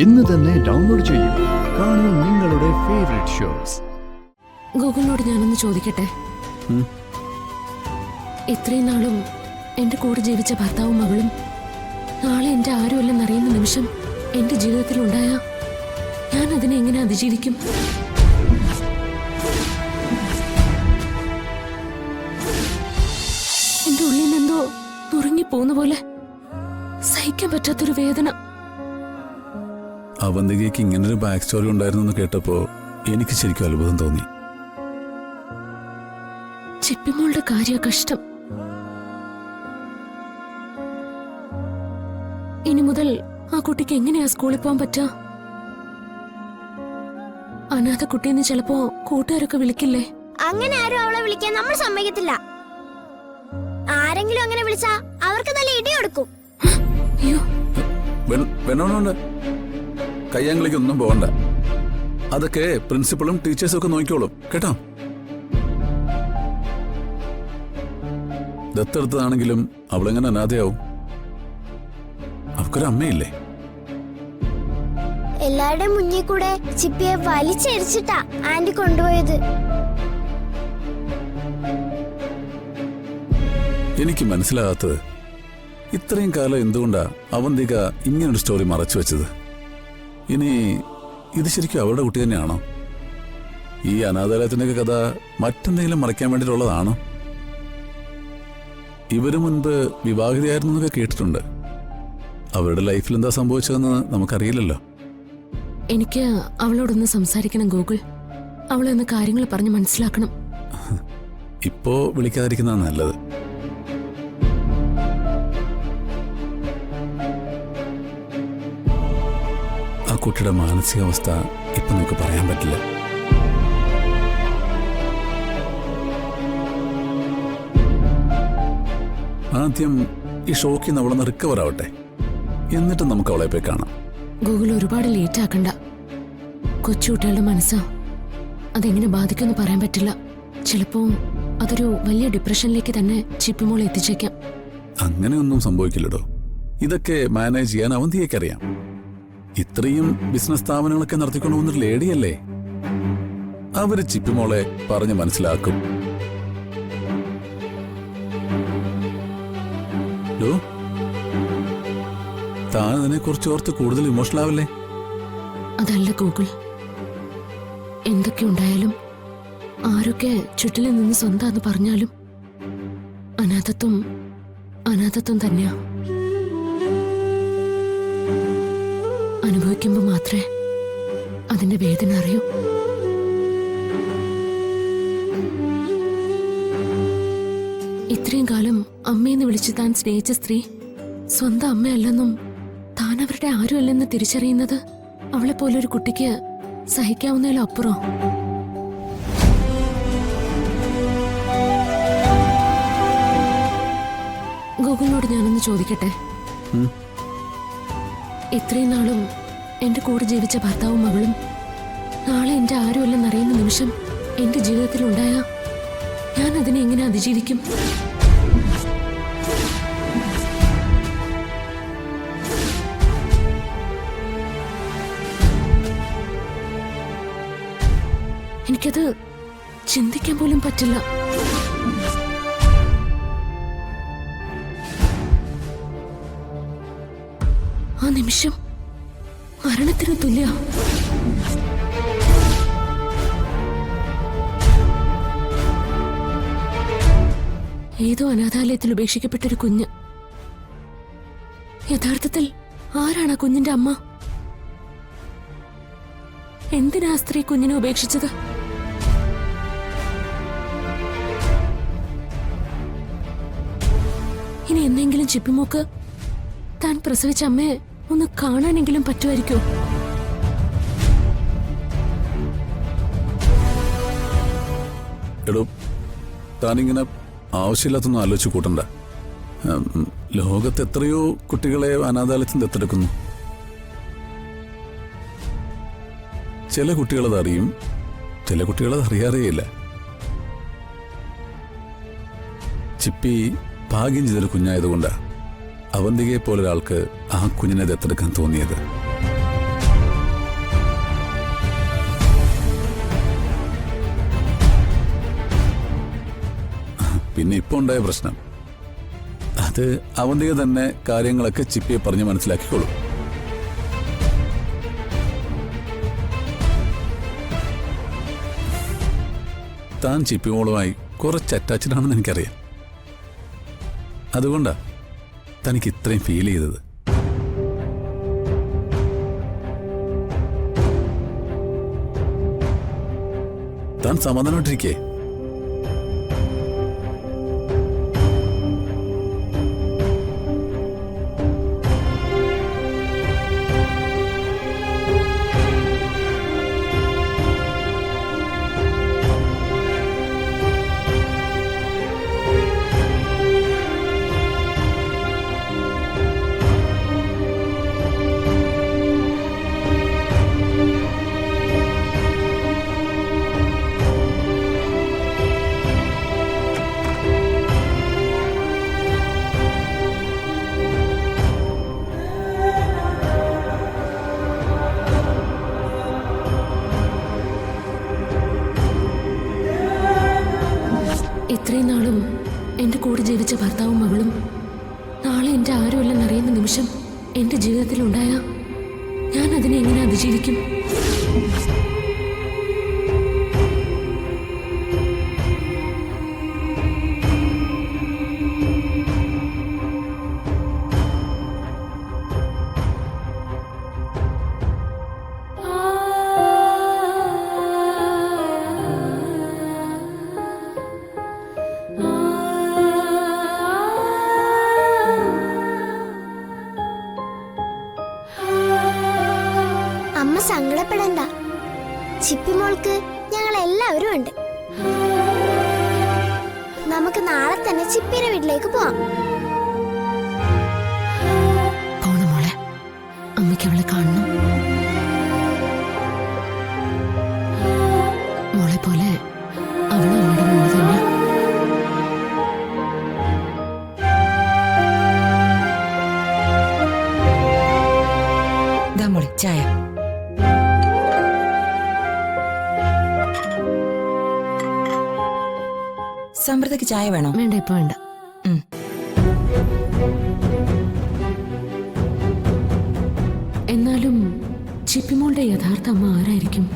ഇന്ന് തന്നെ ഡൗൺലോഡ് ചെയ്യൂ. കാണൂ നിങ്ങളുടെ ഫേവറേറ്റ് ഷോസ്. ഗൂഗിളിനോട് ഞാനൊന്ന് ചോദിക്കട്ടെ. ഇത്രയും നാളും എന്റെ കൂടെ ജീവിച്ച ഭർത്താവും മകളും നാളെ എന്റെ ആരുമല്ലെന്നറിയുന്ന നിമിഷം എന്റെ ജീവിതത്തിൽ ഉണ്ടായ ഞാൻ അതിനെ എങ്ങനെ അതിജീവിക്കും? എന്റെ ഉള്ളിൽ നിന്നെന്തോ നുറുങ്ങിപ്പോകുന്ന പോലെ സഹിക്കാൻ പറ്റാത്തൊരു വേദന. അവന്തികയ്ക്ക് ഇങ്ങനൊരു ബാക്ക് സ്റ്റോറി ഉണ്ടായിരുന്നു കേട്ടപ്പോ എനിക്ക് ശരിക്കും അത്ഭുതം തോന്നി. ചിപ്പിമോളുടെ കാര്യ കഷ്ടം. ഇനി മുതൽ ആ കുട്ടിക്ക് എങ്ങനെയാ സ്കൂളിൽ പോകാൻ പറ്റുക? അനാഥ കുട്ടിയെന്ന് ചിലപ്പോ കൂട്ടുകാരൊക്കെ വിളിക്കില്ലേ? അങ്ങനെ ആരും അവളെ വിളിക്കാൻ നമ്മൾ സമ്മതിക്കത്തില്ല. ആരെങ്കിലും അങ്ങനെ വിളിച്ചാ അവർക്ക് നല്ല ഇടി കൊടുക്കും. അയ്യോ, വേണോണ്ട് കയ്യാങ്കളിക്കൊന്നും പോകണ്ട. അതൊക്കെ പ്രിൻസിപ്പളും ടീച്ചേഴ്സും ഒക്കെ നോക്കിക്കോളും കേട്ടോ. ദത്തെടുത്തതാണെങ്കിലും അവളെങ്ങനെ അനാഥയാവും? അവക്കൊരു അമ്മയില്ലേ? എല്ലാവരുടെയും മുന്നിൽ കൂടെ ചിപ്പിയെ വലിച്ചെരിച്ചിട്ടാ ആന്റി കൊണ്ടുപോയത്. എനിക്ക് മനസ്സിലാകാത്തത് ഇത്രയും കാലം എന്തുകൊണ്ടാ അവന്തിക ഇങ്ങനൊരു സ്റ്റോറി മറച്ചു വെച്ചത്? ഇനി ഇത് ശരിക്കും അവരുടെ കുട്ടി തന്നെയാണോ? ഈ അനാഥാലയത്തിൻ്റെയൊക്കെ കഥ മറ്റെന്തെങ്കിലും മറയ്ക്കാൻ വേണ്ടിയിട്ടുള്ളതാണോ? ഇവര് മുൻപ് വിവാഹിതയായിരുന്നു എന്നൊക്കെ കേട്ടിട്ടുണ്ട്. അവരുടെ ലൈഫിൽ എന്താ സംഭവിച്ചതെന്ന് നമുക്കറിയില്ലല്ലോ. എനിക്ക് അവളോടൊന്ന് സംസാരിക്കണം ഗൂഗിൾ. അവളെ ഒന്ന് കാര്യങ്ങൾ പറഞ്ഞ് മനസ്സിലാക്കണം. ഇപ്പോ വിളിക്കാതിരിക്കുന്നതാണ് നല്ലത്. ആ കുട്ടിയുടെ മാനസികാവസ്ഥ ഇപ്പൊ നമുക്ക് പറയാൻ പറ്റില്ല. ആദ്യം ഈ ഷോക്കിൽ നിന്ന് അവളൊന്ന് റിക്കവർ ആവട്ടെ, എന്നിട്ട് നമുക്ക് അവളെ പോയി കാണാം. ഗൂഗിൾ ഒരുപാട് ലേറ്റ് ആക്കണ്ട. കൊച്ചുകുട്ടികളുടെ മനസ്സാ, അതെങ്ങനെ ബാധിക്കുമെന്ന് പറയാൻ പറ്റില്ല. ചിലപ്പോ അതൊരു വലിയ ഡിപ്രഷനിലേക്ക് തന്നെ ചിപ്പിമോളെ എത്തിച്ചേക്കാം. അങ്ങനെയൊന്നും സംഭവിക്കില്ലടോ. ഇതൊക്കെ മാനേജ് ചെയ്യാൻ അവന്തിയേക്കറിയാം. ഇത്രയും ബിസിനസ് സ്ഥാപനങ്ങളൊക്കെ നടത്തിക്കൊണ്ടു പോകുന്നൊരു ലേഡിയല്ലേ. അവര് ചിപ്പിമോളെ പറഞ്ഞ് മനസ്സിലാക്കും. താൻ അതിനെ കുറിച്ച് ഓർത്ത് കൂടുതൽ ഇമോഷണൽ ആവല്ലേ? അതല്ല ഗൂഗിൾ, എന്തൊക്കെ ഉണ്ടായാലും ആരൊക്കെ ചുറ്റിൽ നിന്ന് സ്വന്തം പറഞ്ഞാലും അനാഥത്വം അനാഥത്വം തന്നെയാ. അനുഭവിക്കുമ്പോ മാത്രമേ അതിന്റെ വേദന അറിയൂ. ഇത്രയും കാലം അമ്മയെന്ന് വിളിച്ച് താൻ സ്നേഹിച്ച സ്ത്രീ സ്വന്തം അമ്മയല്ലെന്നും താൻ അവരുടെ ആരുമല്ലെന്ന് തിരിച്ചറിയുന്നത് അവളെ പോലൊരു കുട്ടിക്ക് സഹിക്കാവുന്നതിലും അപ്പുറം. ഗൂഗിളിനോട് ഞാനൊന്ന് ചോദിക്കട്ടെ. ഇത്രയും നാളും എന്റെ കൂടെ ജീവിച്ച ഭർത്താവും മകളും നാളെ എന്റെ ആരുമല്ലെന്നറിയുന്ന നിമിഷം എന്റെ ജീവിതത്തിൽ ഉണ്ടായ ഞാൻ അതിനെ എങ്ങനെ അതിജീവിക്കും? എനിക്കത് ചിന്തിക്കാൻ പോലും പറ്റില്ല. ആ നിമിഷം മരണത്തിന് തുല്യ. ഏതോ അനാഥാലയത്തിൽ ഉപേക്ഷിക്കപ്പെട്ടൊരു കുഞ്ഞ്. യഥാർത്ഥത്തിൽ ആരാണ് ആ കുഞ്ഞിന്റെ അമ്മ? എന്തിനാ സ്ത്രീ കുഞ്ഞിനെ ഉപേക്ഷിച്ചത്? ഇനി എന്നെങ്കിലും ചിപ്പിമോക്ക് താൻ പ്രസവിച്ച അമ്മയെ ഒന്ന് കാണാനെങ്കിലും പറ്റുമായിരിക്കോ? എടോ, താനിങ്ങനെ ആവശ്യമില്ലാത്തൊന്നും ആലോചിച്ച് കൂട്ടണ്ട. ലോകത്ത് എത്രയോ കുട്ടികളെ അനാഥാലയത്തിൽ ദത്തെടുക്കുന്നു. ചില കുട്ടികളത് അറിയും, ചില കുട്ടികളത് അറിയാറേയില്ല. ചിപ്പി ഭാഗ്യം ചെയ്തൊരു കുഞ്ഞായതുകൊണ്ടാ അവന്തികയെ പോലൊരാൾക്ക് ആ കുഞ്ഞിനെ ദത്തെടുക്കാൻ തോന്നിയത്. പിന്നെ ഇപ്പൊ ഉണ്ടായ പ്രശ്നം അത് അവന്തിക തന്നെ കാര്യങ്ങളൊക്കെ ചിപ്പിയെ പറഞ്ഞ് മനസ്സിലാക്കിക്കോളും. താൻ ചിപ്പിമോളുമായി കുറച്ച് അറ്റാച്ച്ഡ് ആണെന്ന് എനിക്കറിയാം. അതുകൊണ്ടാ തനിക്ക് ഇത്രയും ഫീൽ ചെയ്തത്. താൻ സമാധാനമായിട്ടിരിക്കേ. ഇത്രയും നാളും എൻ്റെ കൂടെ ജീവിച്ച ഭർത്താവും മകളും നാളെ എൻ്റെ ആരുമല്ലെന്നറിയുന്ന നിമിഷം എൻ്റെ ജീവിതത്തിലുണ്ടായ ഞാൻ അതിനെ എങ്ങനെ അതിജീവിക്കും? അമ്മ സങ്കടപ്പെടണ്ട. ചിപ്പിമോൾക്ക് ഞങ്ങൾ എല്ലാവരും ഉണ്ട്. നമുക്ക് നാളെ തന്നെ ചിപ്പിയുടെ വീട്ടിലേക്ക് പോവാം. പോണം മോളെ, അമ്മയ്ക്ക് അവളെ കാണണം. മോളെ പോലെ അവളും അമ്മയുടെ മോള് തന്നെ. മോളെ ചായ. സമൃദ്ധയ്ക്ക് ചായ വേണോ? വേണ്ട, ഇപ്പൊ വേണ്ട. എന്നാലും ചിപ്പിമോളുടെ യഥാർത്ഥ അമ്മ ആരായിരിക്കും?